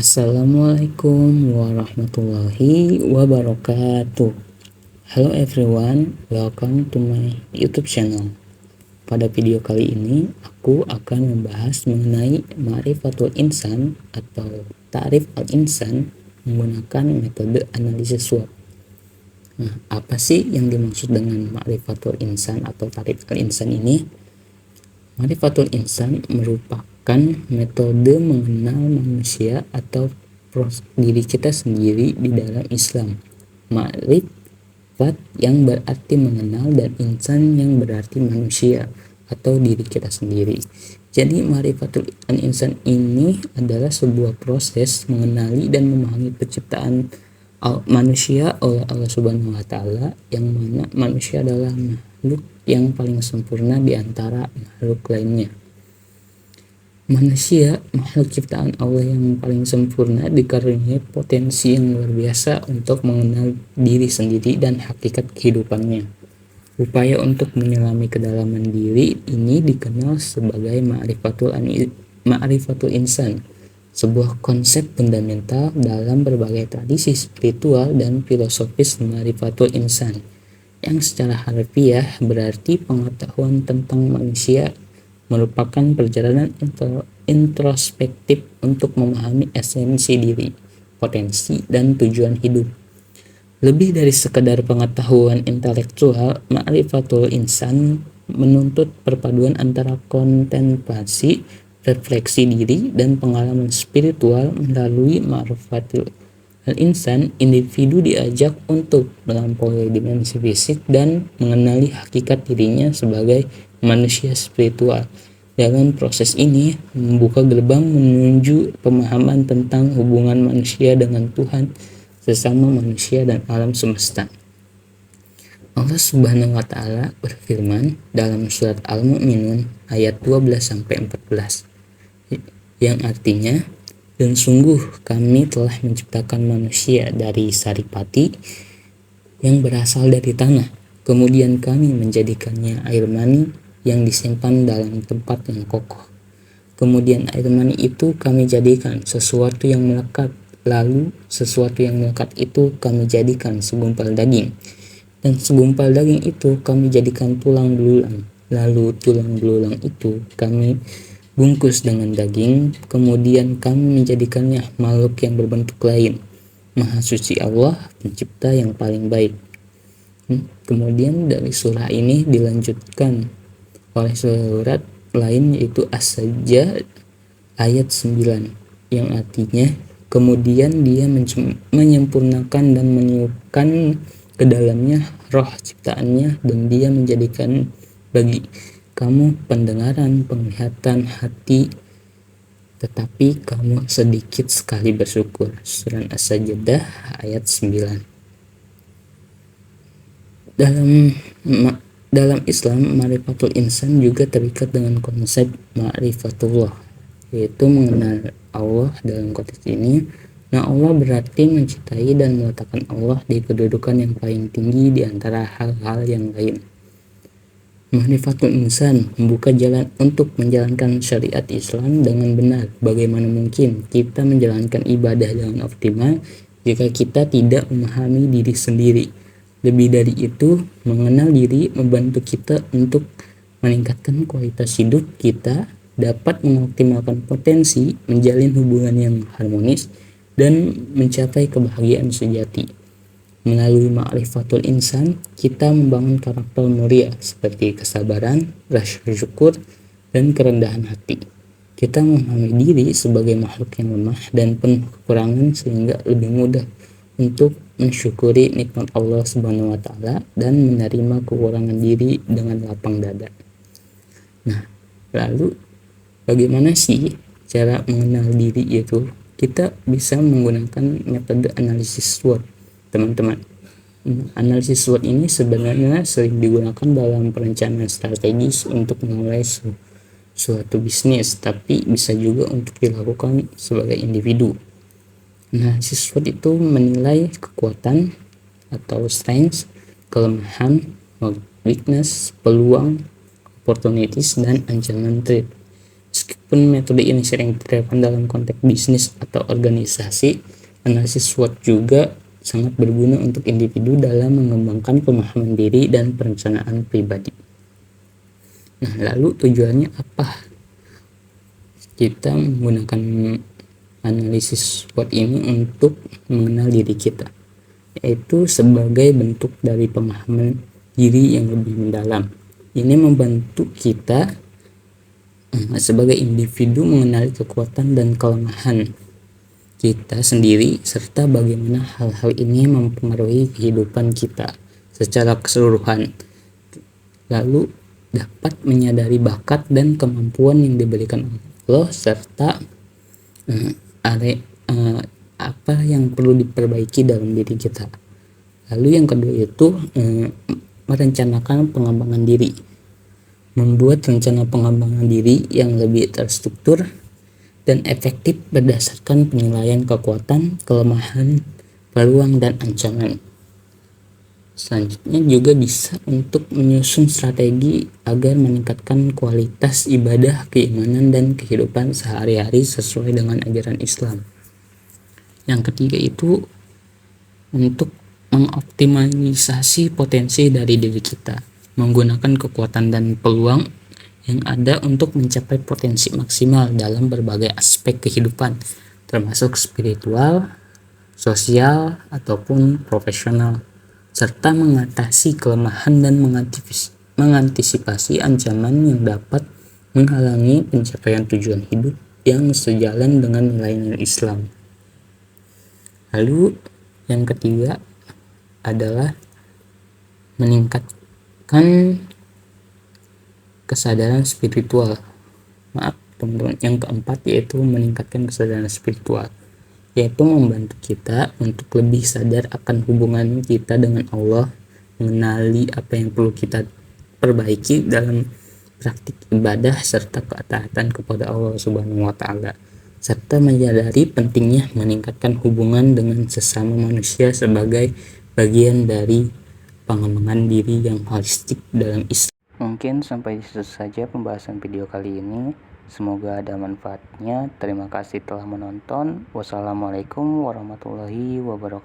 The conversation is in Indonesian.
Assalamualaikum warahmatullahi wabarakatuh. Hello everyone, welcome to my YouTube channel. Pada video kali ini, aku akan membahas mengenai Ma'rifatul Insan atau Ta'rif Al-Insan menggunakan metode analisis SWOT. Nah, apa sih yang dimaksud dengan Ma'rifatul Insan atau Ta'rif Al-Insan ini? Ma'rifatul Insan merupakan metode mengenal manusia atau diri kita sendiri di dalam Islam. Ma'rifat yang berarti mengenal dan insan yang berarti manusia atau diri kita sendiri. Jadi Ma'rifatul Insan ini adalah sebuah proses mengenali dan memahami penciptaan manusia oleh Allah Subhanahu wa taala, yang mana manusia adalah makhluk yang paling sempurna di antara makhluk lainnya. Manusia, makhluk ciptaan Allah yang paling sempurna, dikaruniai potensi yang luar biasa untuk mengenal diri sendiri dan hakikat kehidupannya. Upaya untuk menyelami kedalaman diri ini dikenal sebagai Ma'rifatul Insan, sebuah konsep fundamental dalam berbagai tradisi spiritual dan filosofis. Ma'rifatul Insan yang secara harfiah berarti pengetahuan tentang manusia, merupakan perjalanan introspektif untuk memahami esensi diri, potensi, dan tujuan hidup. Lebih dari sekadar pengetahuan intelektual, Ma'rifatul Insan menuntut perpaduan antara kontemplasi, refleksi diri, dan pengalaman spiritual. Melalui Ma'rifatul Al-Insan, individu diajak untuk melampaui dimensi fisik dan mengenali hakikat dirinya sebagai manusia spiritual. Dalam proses ini, membuka gerbang menuju pemahaman tentang hubungan manusia dengan Tuhan, sesama manusia, dan alam semesta. Allah Subhanahu wa taala berfirman dalam surat Al-Mu'minun ayat 12-14, yang artinya, dan sungguh kami telah menciptakan manusia dari saripati yang berasal dari tanah, kemudian kami menjadikannya air mani yang disimpan dalam tempat yang kokoh. Kemudian air mani itu kami jadikan sesuatu yang melekat, lalu sesuatu yang melekat itu kami jadikan segumpal daging, dan segumpal daging itu kami jadikan tulang belulang, lalu tulang belulang itu kami bungkus dengan daging, kemudian kami menjadikannya makhluk yang berbentuk lain. Maha suci Allah, pencipta yang paling baik. Kemudian dari surah ini dilanjutkan oleh surat lain, yaitu As-Sajdah ayat 9, yang artinya, kemudian dia menyempurnakan dan meniupkan ke dalamnya roh ciptaannya, dan dia menjadikan bagi kamu pendengaran, penglihatan, hati, tetapi kamu sedikit sekali bersyukur. Surah As-Sajdah ayat 9. Dalam Islam, Ma'rifatul Insan juga terikat dengan konsep Ma'rifatullah, yaitu mengenal Allah. Dalam konteks ini, nah Allah berarti mencintai dan meletakkan Allah di kedudukan yang paling tinggi di antara hal-hal yang lain. Ma'rifatul Insan membuka jalan untuk menjalankan syariat Islam dengan benar. Bagaimana mungkin kita menjalankan ibadah dengan optimal jika kita tidak memahami diri sendiri? Lebih dari itu, mengenal diri membantu kita untuk meningkatkan kualitas hidup kita, dapat mengoptimalkan potensi, menjalin hubungan yang harmonis, dan mencapai kebahagiaan sejati. Melalui Ma'rifatul Insan, kita membangun karakter mulia seperti kesabaran, rasa syukur, dan kerendahan hati. Kita memahami diri sebagai makhluk yang lemah dan penuh kekurangan, sehingga lebih mudah untuk mensyukuri nikmat Allah Subhanahu wa taala dan menerima kekurangan diri dengan lapang dada. Nah, lalu bagaimana sih cara mengenal diri itu? Kita bisa menggunakan metode analisis SWOT, teman-teman. Analisis SWOT ini sebenarnya sering digunakan dalam perencanaan strategis untuk memulai suatu bisnis, tapi bisa juga untuk dilakukan sebagai individu. Nah, SWOT itu menilai kekuatan atau strengths, kelemahan, weakness, peluang, opportunities, dan ancaman threat. Meskipun metode ini sering diterapkan dalam konteks bisnis atau organisasi, analisis SWOT juga sangat berguna untuk individu dalam mengembangkan pemahaman diri dan perencanaan pribadi. Nah, lalu tujuannya apa kita menggunakan analisis SWOT ini untuk mengenal diri kita? Yaitu sebagai bentuk dari pemahaman diri yang lebih mendalam. Ini membantu kita sebagai individu mengenali kekuatan dan kelemahan kita sendiri, serta bagaimana hal-hal ini mempengaruhi kehidupan kita secara keseluruhan. Lalu dapat menyadari bakat dan kemampuan yang diberikan Allah, serta apa yang perlu diperbaiki dalam diri kita. Lalu yang kedua itu merencanakan pengembangan diri. Membuat rencana pengembangan diri yang lebih terstruktur dan efektif berdasarkan penilaian kekuatan, kelemahan, peluang, dan ancaman. Selanjutnya juga bisa untuk menyusun strategi agar meningkatkan kualitas ibadah, keimanan, dan kehidupan sehari-hari sesuai dengan ajaran Islam. Yang ketiga itu untuk mengoptimalisasi potensi dari diri kita, menggunakan kekuatan dan peluang yang ada untuk mencapai potensi maksimal dalam berbagai aspek kehidupan, termasuk spiritual, sosial, ataupun profesional, serta mengatasi kelemahan dan mengantisipasi ancaman yang dapat menghalangi pencapaian tujuan hidup yang sejalan dengan nilai-nilai Islam. Lalu yang ketiga adalah meningkatkan kesadaran spiritual. Teman-teman. Yang keempat yaitu meningkatkan kesadaran spiritual, yaitu membantu kita untuk lebih sadar akan hubungan kita dengan Allah, mengenali apa yang perlu kita perbaiki dalam praktik ibadah serta ketaatan kepada Allah Subhanahu wa taala, serta menyadari pentingnya meningkatkan hubungan dengan sesama manusia sebagai bagian dari pengembangan diri yang holistik dalam Islam. Mungkin sampai di situ saja pembahasan video kali ini. Semoga ada manfaatnya. Terima kasih telah menonton. Wassalamualaikum warahmatullahi wabarakatuh.